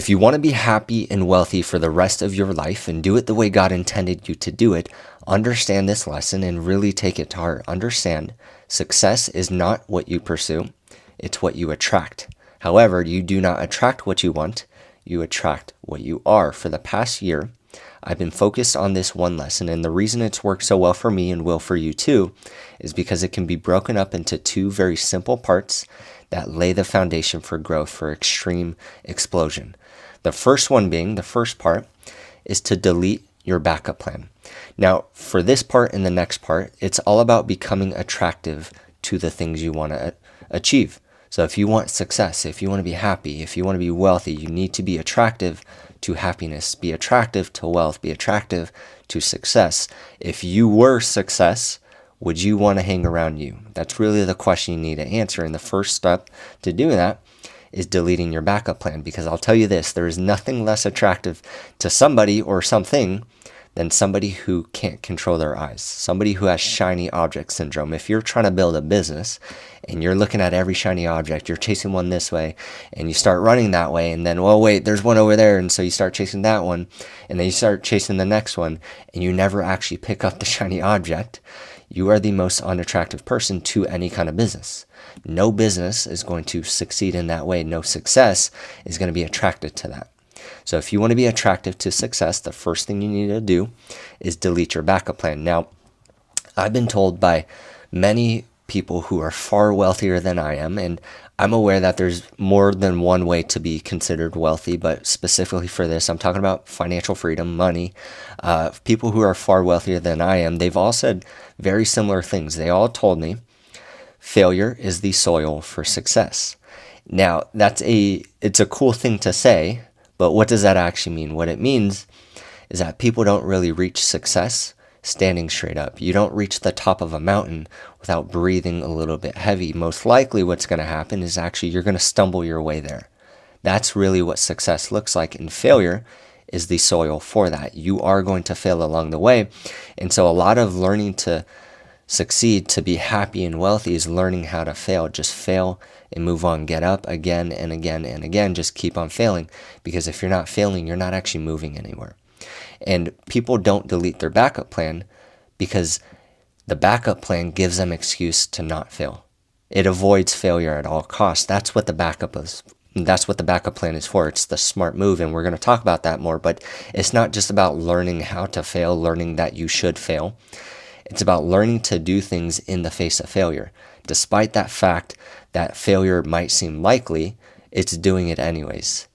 If you want to be happy and wealthy for the rest of your life and do it the way God intended you to do it, understand this lesson and really take it to heart. Understand success is not what you pursue, it's what you attract. However, you do not attract what you want, you attract what you are. For the past year, I've been focused on this one lesson, and the reason it's worked so well for me and will for you too is because it can be broken up into two very simple parts that lay the foundation for growth, for extreme explosion. The first one being, the first part, is to delete your backup plan. Now, for this part and the next part, it's all about becoming attractive to the things you want to achieve. So if you want success, if you want to be happy, if you want to be wealthy, you need to be attractive to happiness, be attractive to wealth, be attractive to success. If you were success, would you want to hang around you? That's really the question you need to answer. And the first step to doing that is deleting your backup plan, because I'll tell you this, there is nothing less attractive to somebody or something than somebody who can't control their eyes, somebody who has shiny object syndrome. If you're trying to build a business and you're looking at every shiny object, you're chasing one this way and you start running that way, and then, well, wait, there's one over there, and so you start chasing that one, and then you start chasing the next one, and you never actually pick up the shiny object, you are the most unattractive person to any kind of business. No business is going to succeed in that way. No success is going to be attracted to that. So if you want to be attractive to success, the first thing you need to do is delete your backup plan. Now, I've been told by many people who are far wealthier than I am, and I'm aware that there's more than one way to be considered wealthy, but specifically for this, I'm talking about financial freedom, money. People who are far wealthier than I am, they've all said very similar things. They all told me failure is the soil for success. Now, it's a cool thing to say, but what does that actually mean? What it means is that people don't really reach success standing straight up. You don't reach the top of a mountain without breathing a little bit heavy. Most likely what's going to happen is actually you're going to stumble your way there. That's really what success looks like, and failure is the soil for that. You are going to fail along the way. And so a lot of learning to succeed, to be happy and wealthy, is learning how to fail. Just fail and move on. Get up again and again and again. Just keep on failing, because if you're not failing, you're not actually moving anywhere. And people don't delete their backup plan because the backup plan gives them excuse to not fail. It avoids failure at all costs. That's what the backup is. That's what the backup plan is for. It's the smart move, and we're going to talk about that more. But it's not just about learning how to fail, learning that you should fail. It's about learning to do things in the face of failure. Despite that fact that failure might seem likely, it's doing it anyways.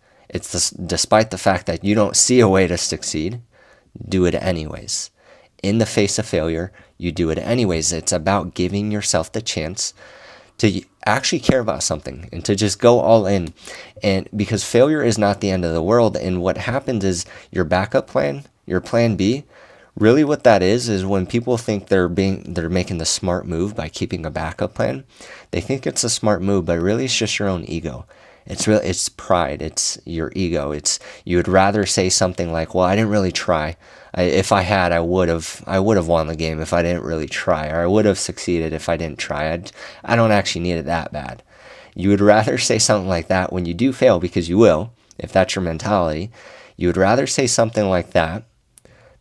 Despite the fact that you don't see a way to succeed, do it anyways. In the face of failure, you do it anyways. It's about giving yourself the chance to actually care about something and to just go all in. And because failure is not the end of the world, and what happens is your backup plan, your plan B, really what that is when people think they're making the smart move by keeping a backup plan, they think it's a smart move, but really it's just your own ego. It's pride. It's your ego. You would rather say something like, well, I didn't really try. If I had, I would have won the game if I didn't really try, or I would have succeeded if I didn't try. I don't actually need it that bad. You would rather say something like that when you do fail, because you will, if that's your mentality. You would rather say something like that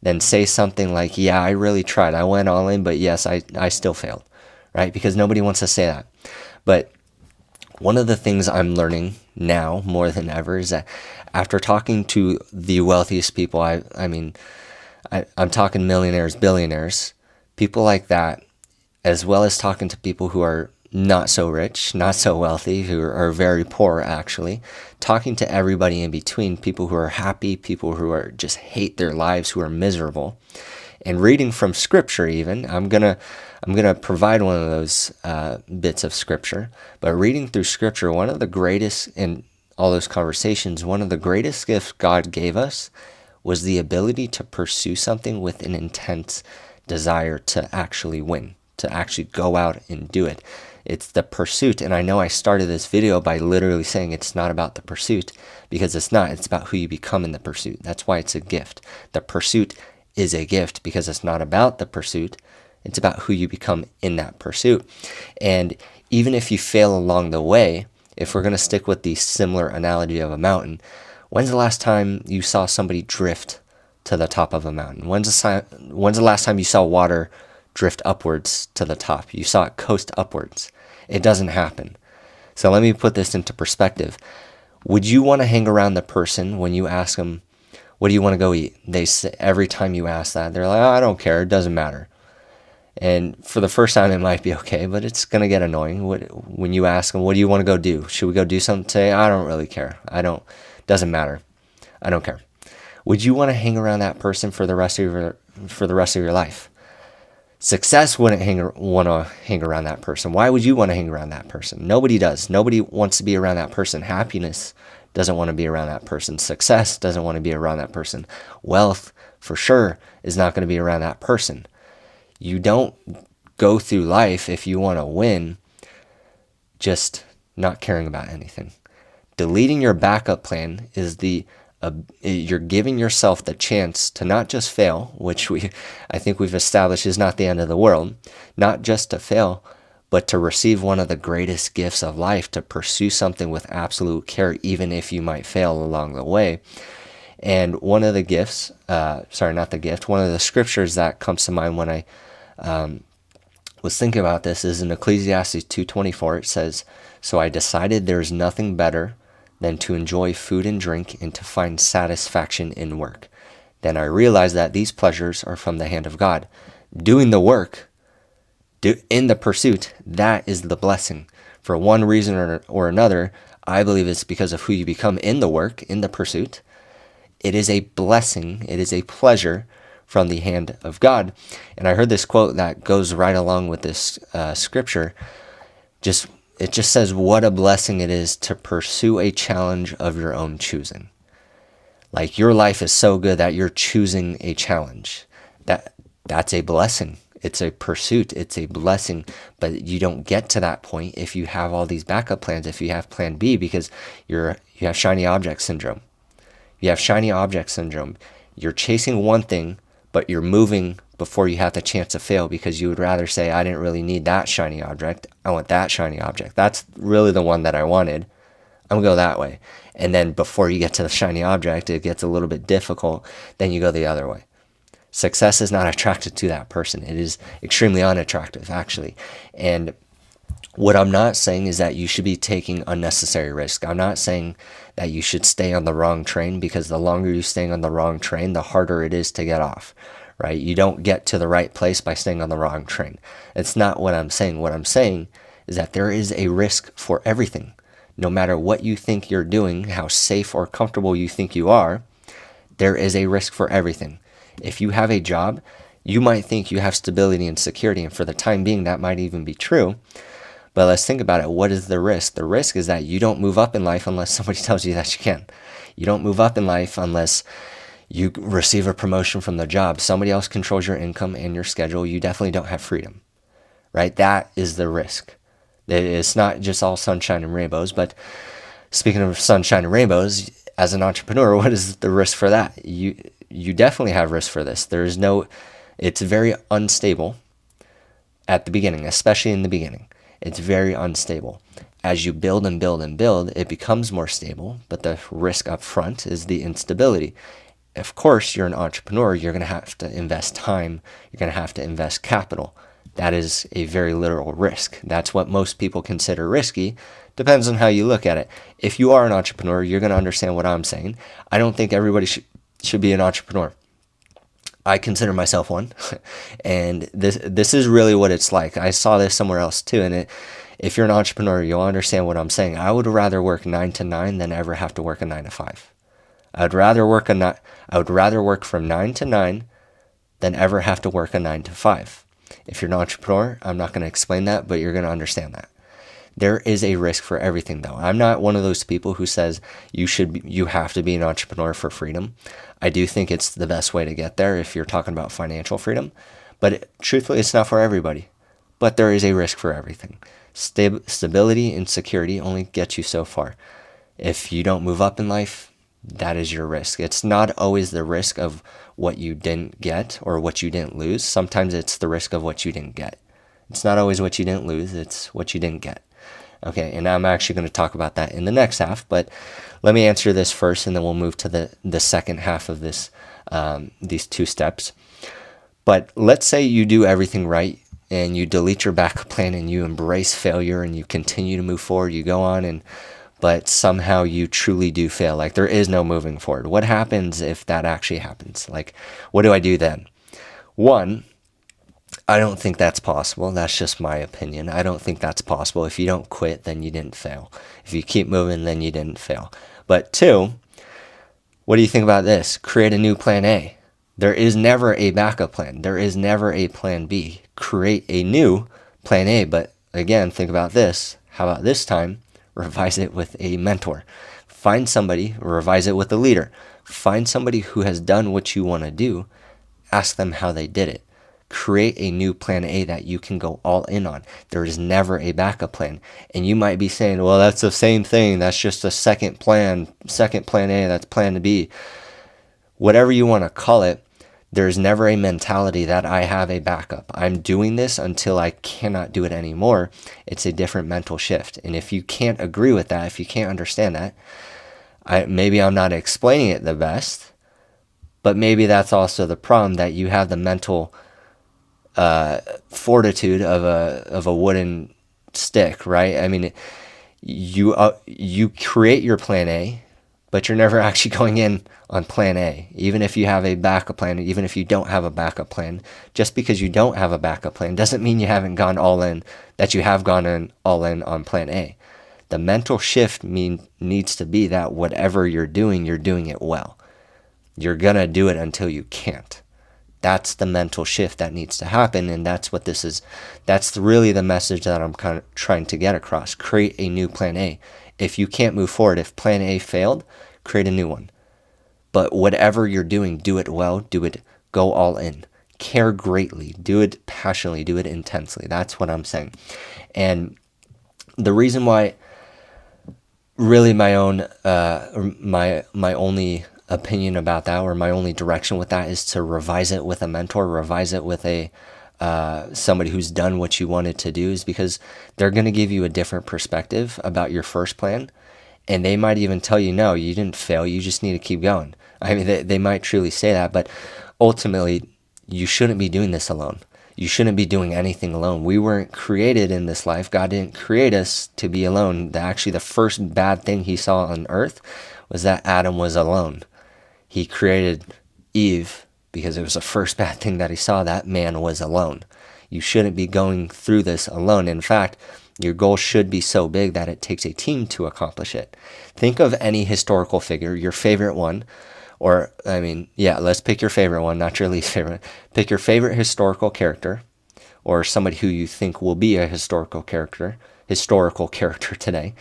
than say something like, yeah, I really tried. I went all in, but yes, I still failed, right? Because nobody wants to say that. But one of the things I'm learning now more than ever is that after talking to the wealthiest people, I'm talking millionaires, billionaires, people like that, as well as talking to people who are not so rich, not so wealthy, who are very poor actually, talking to everybody in between, people who are happy, people who are just hate their lives, who are miserable, and reading from scripture even. I'm gonna provide one of those bits of scripture, but reading through scripture, one of the greatest in all those conversations, one of the greatest gifts God gave us was the ability to pursue something with an intense desire to actually win, to actually go out and do it. It's the pursuit. And I know I started this video by literally saying it's not about the pursuit, because it's not. It's about who you become in the pursuit. That's why it's a gift. The pursuit is a gift because it's not about the pursuit. It's about who you become in that pursuit. And even if you fail along the way, if we're going to stick with the similar analogy of a mountain, When's the last time you saw somebody drift to the top of a mountain? When's the last time you saw water drift upwards to the top? You saw it coast upwards. It doesn't happen. So let me put this into perspective. Would you want to hang around the person when you ask them, what do you want to go eat? They say, every time you ask that, they're like, oh, I don't care. It doesn't matter. And for the first time, it might be okay, but it's going to get annoying. When you ask them, what do you want to go do? Should we go do something today? I don't really care. Doesn't matter. I don't care. Would you want to hang around that person for the rest of your life? Success wouldn't want to hang around that person. Why would you want to hang around that person? Nobody does. Nobody wants to be around that person. Happiness doesn't want to be around that person. Success doesn't want to be around that person. Wealth, for sure, is not going to be around that person. You don't go through life if you want to win just not caring about anything. Deleting your backup plan is you're giving yourself the chance to not just fail, which I think we've established is not the end of the world, not just to fail, but to receive one of the greatest gifts of life, to pursue something with absolute care, even if you might fail along the way. And one of the gifts, one of the scriptures that comes to mind when I was thinking about this is in Ecclesiastes 2:24. It says, "So I decided there is nothing better than to enjoy food and drink and to find satisfaction in work. Then I realized that these pleasures are from the hand of God." Doing the work, in the pursuit, that is the blessing. For one reason or another, I believe it's because of who you become in the work, in the pursuit. It is a blessing. It is a pleasure from the hand of God. And I heard this quote that goes right along with this scripture. It just says what a blessing it is to pursue a challenge of your own choosing. Like, your life is so good that you're choosing a challenge. That's a blessing. It's a pursuit. It's a blessing. But you don't get to that point if you have all these backup plans, if you have plan B, because you have shiny object syndrome. You have shiny object syndrome. You're chasing one thing, but you're moving before you have the chance to fail, because you would rather say, I didn't really need that shiny object. I want that shiny object. That's really the one that I wanted. I'm going to go that way. And then before you get to the shiny object, it gets a little bit difficult. Then you go the other way. Success is not attracted to that person. It is extremely unattractive, actually. And what I'm not saying is that you should be taking unnecessary risk. I'm not saying that you should stay on the wrong train, because the longer you stay on the wrong train, the harder it is to get off, right? You don't get to the right place by staying on the wrong train. It's not what I'm saying. What I'm saying is that there is a risk for everything. No matter what you think you're doing, how safe or comfortable you think you are, there is a risk for everything. If you have a job, you might think you have stability and security, and for the time being, that might even be true. But let's think about it. What is the risk? The risk is that you don't move up in life unless somebody tells you that you can. You don't move up in life unless you receive a promotion from the job. Somebody else controls your income and your schedule. You definitely don't have freedom, right? That is the risk. It's not just all sunshine and rainbows. But speaking of sunshine and rainbows, as an entrepreneur, what is the risk for that? You definitely have risk for this. It's very unstable at the beginning, especially in the beginning. It's very unstable. As you build and build and build, it becomes more stable, but the risk up front is the instability. Of course, you're an entrepreneur, you're going to have to invest time, you're going to have to invest capital. That is a very literal risk. That's what most people consider risky. Depends on how you look at it. If you are an entrepreneur, you're going to understand what I'm saying. I don't think everybody should be an entrepreneur. I consider myself one, and this is really what it's like. I saw this somewhere else too, and if you're an entrepreneur, you'll understand what I'm saying. I would rather work 9 to 9 than ever have to work a 9 to 5. I would rather work from 9 to 9 than ever have to work a 9 to 5. If you're an entrepreneur, I'm not going to explain that, but you're going to understand that. There is a risk for everything, though. I'm not one of those people who says you have to be an entrepreneur for freedom. I do think it's the best way to get there if you're talking about financial freedom, but truthfully, it's not for everybody. But there is a risk for everything. Stability and security only get you so far. If you don't move up in life, that is your risk. It's not always the risk of what you didn't get or what you didn't lose. Sometimes it's the risk of what you didn't get. It's not always what you didn't lose, it's what you didn't get. Okay, and I'm actually going to talk about that in the next half, but let me answer this first, and then we'll move to the second half of this, these two steps. But let's say you do everything right, and you delete your backup plan, and you embrace failure, and you continue to move forward. You go on, but somehow you truly do fail. Like, there is no moving forward. What happens if that actually happens? Like, what do I do then? One, I don't think that's possible. That's just my opinion. I don't think that's possible. If you don't quit, then you didn't fail. If you keep moving, then you didn't fail. But two, what do you think about this? Create a new plan A. There is never a backup plan. There is never a plan B. Create a new plan A. But again, think about this. How about this time? Revise it with a mentor. Find somebody, revise it with a leader. Find somebody who has done what you want to do. Ask them how they did it. Create a new plan A that you can go all in on. There is never a backup plan. And you might be saying, well, that's the same thing. That's just a second plan A, that's plan B. Whatever you want to call it, there's never a mentality that I have a backup. I'm doing this until I cannot do it anymore. It's a different mental shift. And if you can't agree with that, if you can't understand that, maybe I'm not explaining it the best, but maybe that's also the problem, that you have the mental fortitude of a wooden stick, right? I mean, you create your plan A, but you're never actually going in on plan A. Even if you have a backup plan, even if you don't have a backup plan, just because you don't have a backup plan doesn't mean you haven't gone all in, that you have gone in all in on plan A. The mental shift needs to be that whatever you're doing it well. You're gonna do it until you can't. That's the mental shift that needs to happen, and that's what this is. That's really the message that I'm kind of trying to get across. Create a new plan A. If you can't move forward, if plan A failed, create a new one. But whatever you're doing, do it well, do it, go all in. Care greatly, do it passionately, do it intensely. That's what I'm saying. And the reason why, really my own, my only opinion about that, or my only direction with that, is to revise it with a mentor, revise it with a somebody who's done what you wanted to do, is because they're going to give you a different perspective about your first plan, and they might even tell you, no, you didn't fail, you just need to keep going. I mean, they might truly say that, but ultimately, you shouldn't be doing this alone. You shouldn't be doing anything alone. We weren't created in this life. God didn't create us to be alone. Actually, the first bad thing he saw on earth was that Adam was alone. He created Eve because it was the first bad thing that he saw, that man was alone. You shouldn't be going through this alone. In fact, your goal should be so big that it takes a team to accomplish it. Think of any historical figure, your favorite one, or, I mean, yeah, let's pick your favorite one, not your least favorite. Pick your favorite historical character, or somebody who you think will be a historical character today.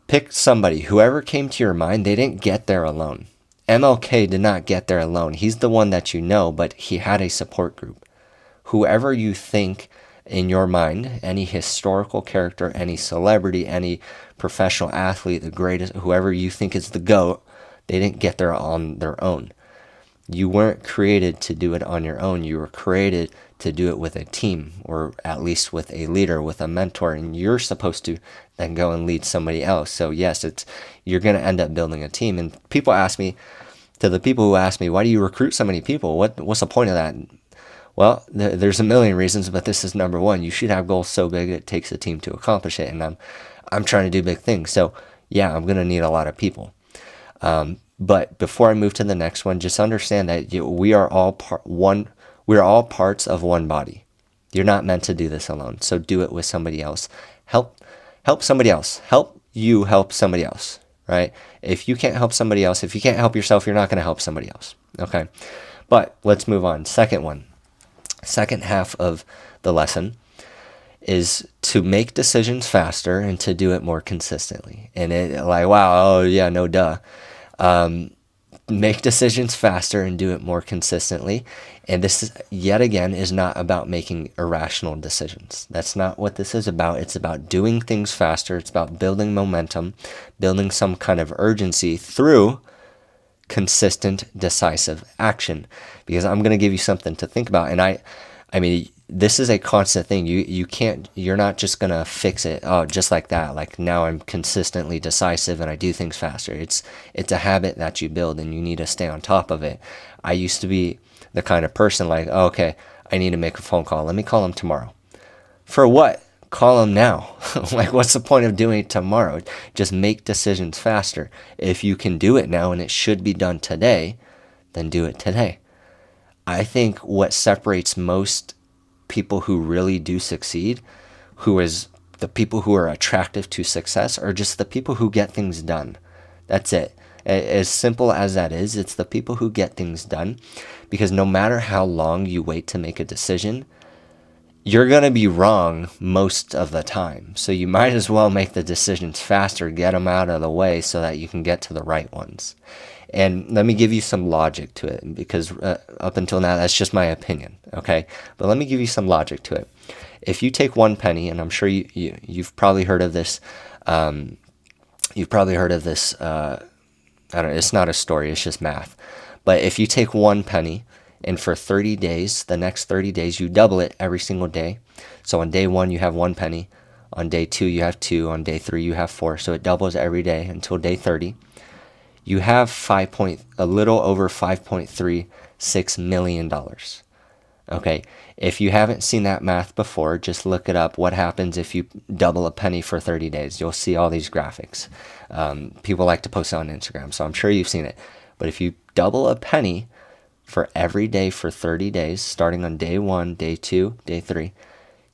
Pick somebody, whoever came to your mind, they didn't get there alone. MLK did not get there alone. He's the one that you know, but he had a support group. Whoever you think in your mind, any historical character, any celebrity, any professional athlete, the greatest, whoever you think is the GOAT, they didn't get there on their own. You weren't created to do it on your own. You were created to do it with a team, or at least with a leader, with a mentor, and you're supposed to then go and lead somebody else. So yes, you're going to end up building a team. And people ask me, to the people who ask me, why do you recruit so many people? What's the point of that? Well, there's a million reasons, but this is number one. You should have goals so big it takes a team to accomplish it. And I'm trying to do big things. So yeah, I'm going to need a lot of people. But before I move to the next one, just understand that we are all we're all parts of one body. You're not meant to do this alone. So do it with somebody else. Help somebody else. Help you help somebody else, right? If you can't help somebody else, if you can't help yourself, you're not going to help somebody else. Okay. But let's move on. Second one. Second half of the lesson is to make decisions faster and to do it more consistently. And wow, oh yeah, no duh. Make decisions faster and do it more consistently. And this, yet again, is not about making irrational decisions. That's not what this is about. It's about doing things faster. It's about building momentum, building some kind of urgency through consistent, decisive action. Because I'm going to give you something to think about. And I mean, this is a constant thing. You're not just gonna fix it, oh, just like that. Like, now I'm consistently decisive and I do things faster. It's a habit that you build, and you need to stay on top of it. I used to be the kind of person like, oh, okay, I need to make a phone call. Let me call him tomorrow. For what? Call him now. Like, what's the point of doing it tomorrow? Just make decisions faster. If you can do it now and it should be done today, then do it today. I think what separates most people who really do succeed, who is the people who are attractive to success, are just the people who get things done. That's it. As simple as that is, it's the people who get things done, because no matter how long you wait to make a decision, you're going to be wrong most of the time. So you might as well make the decisions faster, get them out of the way so that you can get to the right ones. And let me give you some logic to it, because up until now, that's just my opinion, okay? But let me give you some logic to it. If you take one penny, and I'm sure you've probably heard of this, I don't know, it's not a story, it's just math. But if you take one penny, and for 30 days, the next 30 days, you double it every single day. So on day 1, you have 1 penny. On day 2, you have 2. On day 3, you have 4. So it doubles every day until day 30. You have a little over $5.36 million. Okay, if you haven't seen that math before, just look it up. What happens if you double a penny for 30 days? You'll see all these graphics. People like to post it on Instagram, so I'm sure you've seen it. But if you double a penny for every day for 30 days, starting on day 1, day 2, day 3,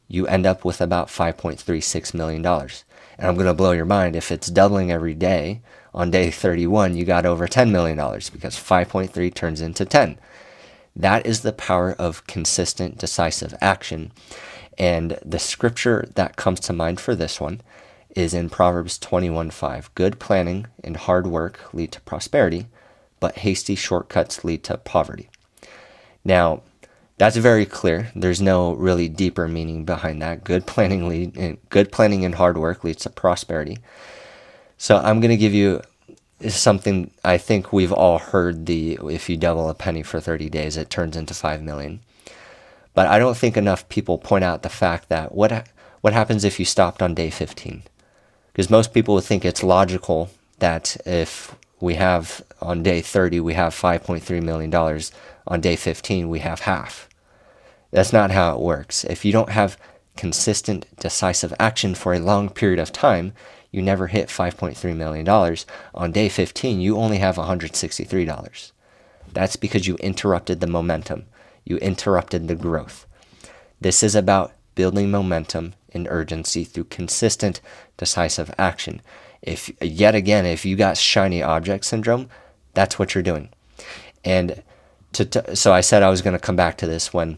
you end up with about $5.36 million. And I'm going to blow your mind. If it's doubling every day, on day 31, you got over $10 million, because 5.3 turns into 10. That is the power of consistent, decisive action. And the scripture that comes to mind for this one is in Proverbs 21:5. Good planning and hard work lead to prosperity, but hasty shortcuts lead to poverty. Now, that's very clear. There's no really deeper meaning behind that. Good planning and hard work leads to prosperity. So I'm going to give you something I think we've all heard, if you double a penny for 30 days, it turns into 5 million. But I don't think enough people point out the fact that what happens if you stopped on day 15? Because most people would think it's logical that if we have on day 30, we have $5.3 million. On day 15, we have half. That's not how it works. If you don't have consistent, decisive action for a long period of time, you never hit $5.3 million. On day 15, you only have $163. That's because you interrupted the momentum. You interrupted the growth. This is about building momentum and urgency through consistent, decisive action. If you got shiny object syndrome, that's what you're doing. And so I said I was going to come back to this when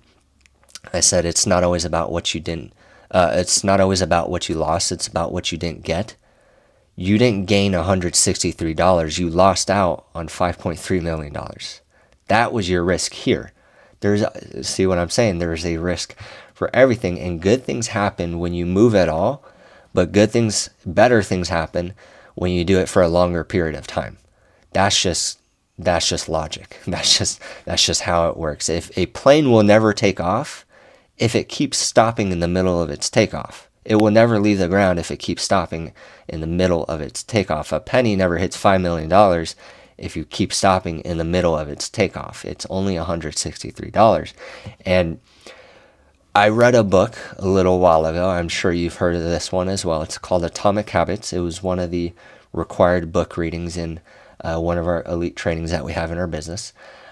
I said it's not always about what you didn't. It's not always about what you lost. It's about what you didn't get. You didn't gain $163. You lost out on $5.3 million. That was your risk here. See what I'm saying? There's a risk for everything, and good things happen when you move at all, but better things happen when you do it for a longer period of time. That's just logic. That's just how it works. If a plane will never take off if it keeps stopping in the middle of its takeoff. It will never leave the ground if it keeps stopping in the middle of its takeoff. A penny never hits $5 million if you keep stopping in the middle of its takeoff. It's only $163. And I read a book a little while ago. I'm sure you've heard of this one as well. It's called Atomic Habits. It was one of the required book readings in one of our elite trainings that we have in our business.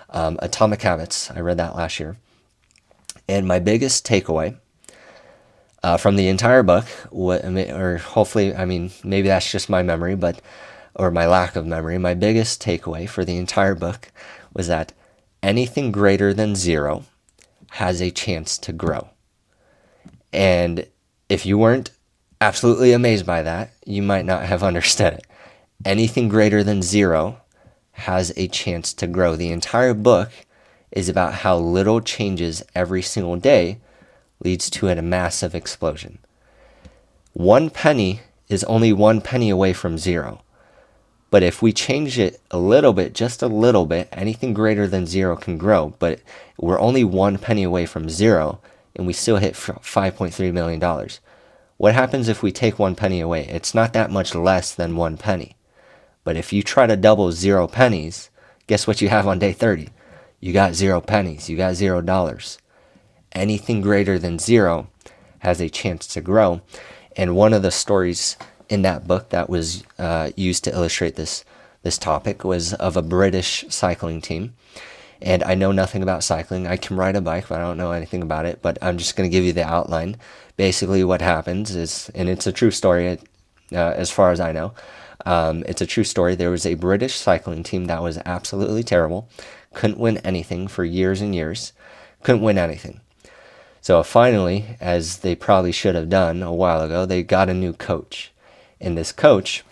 Atomic Habits. I read that last year. And my biggest takeaway from the entire book, maybe that's just my memory, or my lack of memory. My biggest takeaway for the entire book was that anything greater than 0 has a chance to grow. And if you weren't absolutely amazed by that, you might not have understood it. Anything greater than 0 has a chance to grow. The entire book is about how little changes every single day leads to a massive explosion. 1 penny is only 1 penny away from 0. But if we change it a little bit, just a little bit, anything greater than 0 can grow. But we're only 1 penny away from 0. and we still hit $5.3 million. What happens if we take 1 penny away? It's not that much less than 1 penny. But if you try to double 0 pennies, guess what you have on day 30? You got 0 pennies. You got $0. Anything greater than 0 has a chance to grow. And one of the stories in that book that was used to illustrate this topic was of a British cycling team. And I know nothing about cycling. I can ride a bike, but I don't know anything about it. But I'm just going to give you the outline. Basically what happens is, and it's a true story as far as I know, it's a true story. There was a British cycling team that was absolutely terrible. Couldn't win anything for years and years. Couldn't win anything. So finally, as they probably should have done a while ago, they got a new coach. And this coach,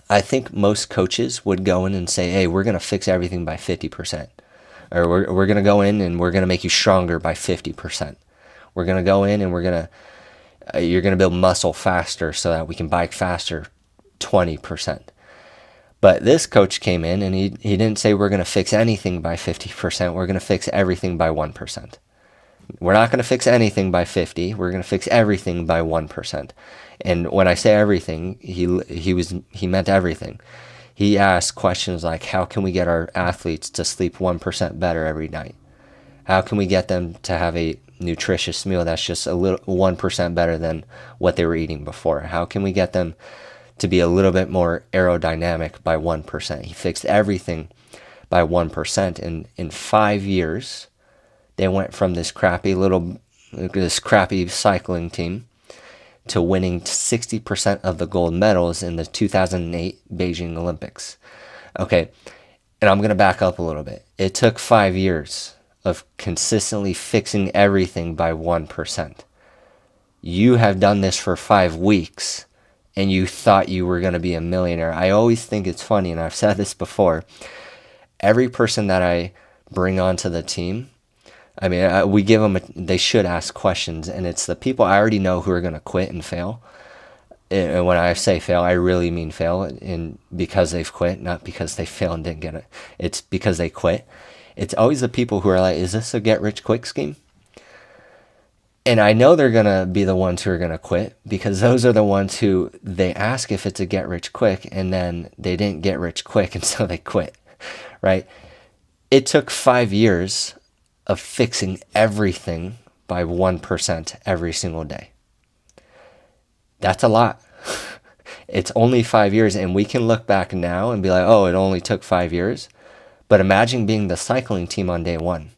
I think most coaches would go in and say, hey, we're going to fix everything by 50%. Or we're going to go in and we're going to make you stronger by 50%. We're going to go in and you're going to build muscle faster so that we can bike faster 20%. But this coach came in and he didn't say we're going to fix anything by 50%. We're going to fix everything by 1%. We're not going to fix anything by 50. We're going to fix everything by 1%. And when I say everything, he meant everything. He asked questions like, how can we get our athletes to sleep 1% better every night? How can we get them to have a nutritious meal that's just a little 1% better than what they were eating before? How can we get them to be a little bit more aerodynamic by 1%? He fixed everything by 1%. And in 5 years, they went from this crappy cycling team to winning 60% of the gold medals in the 2008 Beijing Olympics. Okay, and I'm going to back up a little bit. It took 5 years of consistently fixing everything by 1%. You have done this for 5 weeks, and you thought you were going to be a millionaire. I always think it's funny, and I've said this before. Every person that I bring onto the team, I mean, we give them, they should ask questions, and it's the people I already know who are going to quit and fail. And when I say fail, I really mean fail, and because they've quit, not because they failed and didn't get it. It's because they quit. It's always the people who are like, is this a get-rich-quick scheme? And I know they're going to be the ones who are going to quit, because those are the ones who they ask if it's a get-rich-quick, and then they didn't get rich quick, and so they quit, right? It took 5 years of fixing everything by 1% every single day. That's a lot. It's only 5 years, and we can look back now and be like, oh, it only took 5 years. But imagine being the cycling team on day one.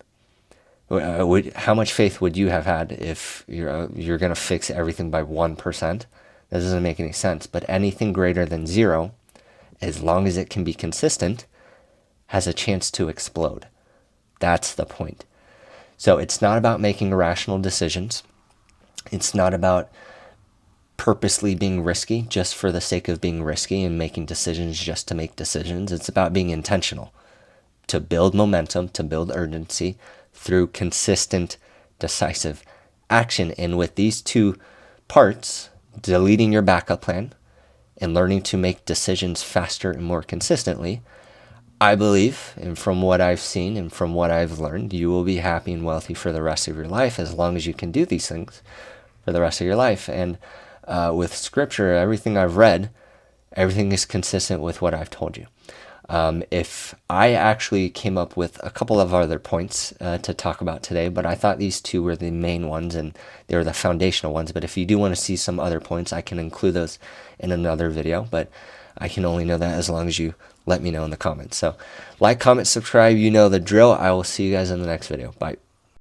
How much faith would you have had if you're going to fix everything by 1%? That doesn't make any sense. But anything greater than 0, as long as it can be consistent, has a chance to explode. That's the point. So it's not about making irrational decisions. It's not about purposely being risky just for the sake of being risky and making decisions just to make decisions. It's about being intentional, to build momentum, to build urgency through consistent, decisive action. And with these two parts, deleting your backup plan and learning to make decisions faster and more consistently, I believe, and from what I've seen and from what I've learned, you will be happy and wealthy for the rest of your life as long as you can do these things for the rest of your life. And with scripture, everything I've read, everything is consistent with what I've told you. If I actually came up with a couple of other points to talk about today, but I thought these two were the main ones and they were the foundational ones. But if you do want to see some other points, I can include those in another video. But I can only know that as long as you let me know in the comments. So like, comment, subscribe, you know the drill. I will see you guys in the next video. Bye.